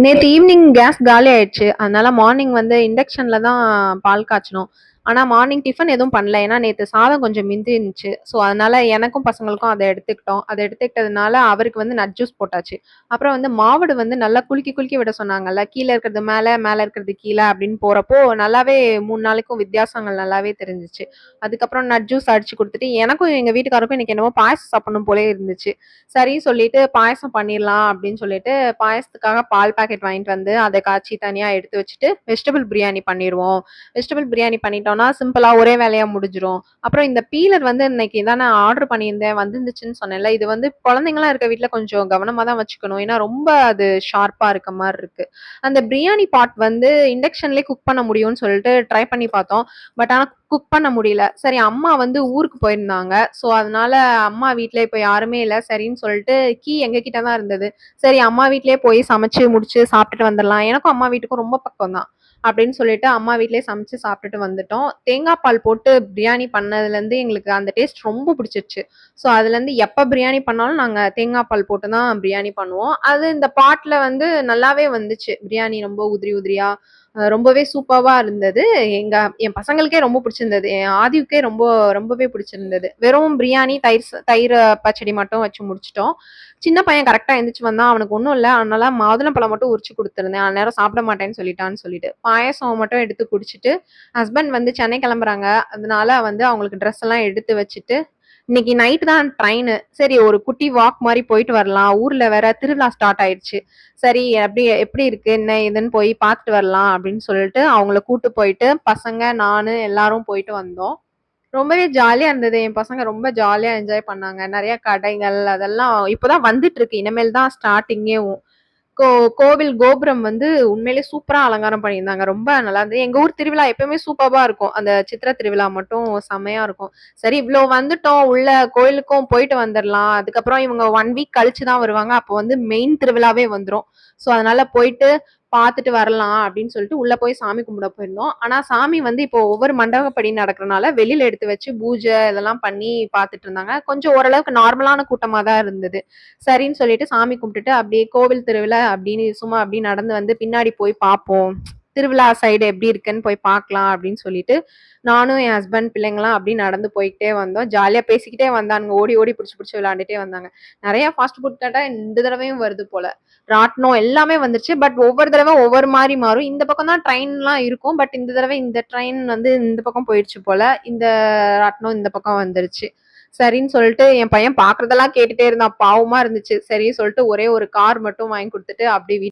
நேத்து evening case காலி ஆயிடுச்சு. அதனால மார்னிங் வந்து இண்டக்ஷன்ல தான் பால் காய்ச்சனோம். ஆனா மார்னிங் டிஃபன் எதுவும் பண்ணல. ஏன்னா நேத்து சாதம் கொஞ்சம் மிந்தி இருந்துச்சு. ஸோ அதனால எனக்கும் பசங்களுக்கும் அத எடுத்துக்கிட்டோம். அத எடுத்துக்கிட்டதுனால அவருக்கு வந்து நட் ஜூஸ் போட்டாச்சு. அப்புறம் வந்து மாவடு வந்து நல்லா குலுக்கி குலுக்கி விட சொன்னாங்கல்ல. கீழ இருக்கிறது மேல, மேல இருக்கிறது கீழ அப்படின்னு போறப்போ நல்லாவே 3 நாளைக்கும் வித்தியாசங்கள் நல்லாவே தெரிஞ்சுச்சு. அதுக்கப்புறம் நட் ஜூஸ் அடிச்சு குடுத்துட்டு, எனக்கும் எங்க வீட்டுக்காரருக்கும் இன்னைக்கு என்னமோ பாயாசம் சாப்பிடணும் போலயே இருந்துச்சு. சரின்னு சொல்லிட்டு பாயாசம் பண்ணிடலாம் அப்படின்னு சொல்லிட்டு பாயாசத்துக்காக பால் பாக்கெட் வாங்கிட்டு வந்து அதை காய்ச்சி தனியா எடுத்து வச்சுட்டு வெஜிடபிள் பிரியாணி பண்ணிடுவோம். வெஜிடபிள் பிரியாணி பண்ணிட்டோம்னா சிம்பிளா ஒரே வேலையா முடிஞ்சிரும். அப்புறம் இந்த பீலர் வந்து இன்னைக்கு தான் நான் ஆர்டர் பண்ணியிருந்தேன், வந்துருந்துச்சுன்னு சொன்னேன்ல. இது வந்து குழந்தைங்களாம் இருக்க வீட்ல கொஞ்சம் கவனமா தான் வச்சுக்கணும். ஏன்னா ரொம்ப அது ஷார்ப்பா இருக்க மாதிரி இருக்கு. அந்த பிரியாணி பாட் வந்து இண்டக்ஷன்லயே குக் பண்ண முடியும்னு சொல்லிட்டு ட்ரை பண்ணி பார்த்தோம். பட் ஆனா குக் பண்ண முடியல. சரி, அம்மா வந்து ஊருக்கு போயிருந்தாங்க. ஸோ அதனால அம்மா வீட்ல இப்ப யாருமே இல்ல. சரின்னு சொல்லிட்டு கீ எங்க கிட்ட தான் இருந்தது. சரி, அம்மா வீட்லயே போய் சமைச்சு முடிச்சு சாப்பிட்டுட்டு வந்துடலாம். எனக்கும் அம்மா வீட்டுக்கும் ரொம்ப பக்கம் தான். அப்படின்னு சொல்லிட்டு அம்மா வீட்லயே சமைச்சு சாப்பிட்டுட்டு வந்துட்டோம். தேங்காய் பால் போட்டு பிரியாணி பண்ணதுல இருந்து எங்களுக்கு அந்த டேஸ்ட் ரொம்ப பிடிச்சிருச்சு. ஸோ அதுல இருந்து எப்ப பிரியாணி பண்ணாலும் நாங்க தேங்காய் பால் போட்டு தான் பிரியாணி பண்ணுவோம். அது இந்த பாட்ல வந்து நல்லாவே வந்துச்சு. பிரியாணி ரொம்ப உதிரி உதிரியா ரொம்பவே சூப்பர்வா இருந்தது. என் பசங்களுக்கே ரொம்ப பிடிச்சிருந்தது. என் ஆதிவுக்கே ரொம்பவே பிடிச்சிருந்தது. வெறும் பிரியாணி, தயிர் பச்சடி மட்டும் வச்சு முடிச்சுட்டோம். சின்ன பையன் கரெக்டா எந்திரிச்சு வந்தான். அவனுக்கு ஒண்ணும் இல்ல. அதனால மாதுளம்பழம் மட்டும் உரிச்சு குடுத்திருந்தேன். அந்நேரம் சாப்பிட மாட்டேன்னு சொல்லிட்டான்னு சொல்லிட்டு. பாயாசம் மட்டும் எடுத்து குடிச்சிட்டு, ஹஸ்பண்ட் வந்து சென்னை கிளம்புறாங்க. அதனால வந்து அவங்களுக்கு ட்ரெஸ் எல்லாம் எடுத்து வச்சுட்டு, இன்னைக்கு நைட் தான் ட்ரெயினு. சரி, ஒரு குட்டி வாக் மாரி போயிட்டு வரலாம். ஊர்ல வேற திருவிழா ஸ்டார்ட் ஆயிடுச்சு. சரி, எப்படி இருக்கு என்ன ஏதுன்னு போய் பார்த்துட்டு வரலாம் அப்படின்னு சொல்லிட்டு அவங்கள கூட்டு போயிட்டு பசங்க, நானு எல்லாரும் போயிட்டு வந்தோம். ரொம்பவே ஜாலியா இருந்தது. என் பசங்க ரொம்ப ஜாலியா என்ஜாய் பண்ணாங்க. நெறைய கடைகள் அதெல்லாம் இப்பதான் வந்துட்டு இருக்கு. இனிமேல் தான் ஸ்டார்ட்டிங்கேவும். கோ கோவில் கோபுரம் வந்து உண்மையிலேயே சூப்பரா அலங்காரம் பண்ணியிருந்தாங்க. ரொம்ப நல்லா இருந்தது. எங்க ஊர் திருவிழா எப்பவுமே சூப்பர்பா இருக்கும். அந்த சித்திரை திருவிழா மட்டும் செம்மையா இருக்கும். சரி, இவ்ளோ வந்துட்டோம். உள்ள கோயிலுக்கும் போயிட்டு வந்துரலாம். அதுக்கப்புறம் இவங்க 1 வீக் கழிச்சு தான் வருவாங்க. அப்போ வந்து மெயின் திருவிழாவே வந்துரும். ஸோ அதனால போயிட்டு பார்த்துட்டு வரலாம் அப்படின்னு சொல்லிட்டு உள்ள போய் சாமி கும்பிட போயிருந்தோம். ஆனா சாமி வந்து இப்போ ஒவ்வொரு மண்டபப்படி நடக்கிறனால வெளியில எடுத்து வச்சு பூஜை இதெல்லாம் பண்ணி பார்த்துட்டு இருந்தாங்க. கொஞ்சம் ஓரளவுக்கு நார்மலான கூட்டமா தான் இருந்தது. சரின்னு சொல்லிட்டு சாமி கும்பிட்டுட்டு அப்படியே கோவில் திருவிழா அப்படின்னு சும்மா அப்படியே நடந்து வந்து பின்னாடி போய் பார்ப்போம். திருவிழா சைடு எப்படி இருக்குன்னு போய் பார்க்கலாம் அப்படின்னு சொல்லிட்டு நானும் என் ஹஸ்பண்ட் பிள்ளைங்களாம் அப்படி நடந்து போய்கிட்டே வந்தோம். ஜாலியா பேசிக்கிட்டே வந்தானுங்க. ஓடி ஓடி பிடிச்சு பிடிச்சு விளையாண்டுட்டே வந்தாங்க. நிறைய ஃபாஸ்ட் ஃபுட் கேட்டா இந்த தடவையும் வருது போல. ராட்டினம் எல்லாமே வந்துருச்சு. பட் ஒவ்வொரு தடவை ஒவ்வொரு மாதிரி மாறும். இந்த பக்கம் தான் ட்ரெயின்லாம் இருக்கும். பட் இந்த தடவை இந்த ட்ரெயின் வந்து இந்த பக்கம் போயிடுச்சு போல. இந்த ராட்டினம் இந்த பக்கம் வந்துருச்சு. சரின்னு சொல்லிட்டு என் பையன் பாக்குறதெல்லாம் கேட்டுட்டே இருந்தான். பாவமா இருந்துச்சு. சரின்னு சொல்லிட்டு ஒரே ஒரு கார் மட்டும் வாங்கி கொடுத்துட்டு அப்படி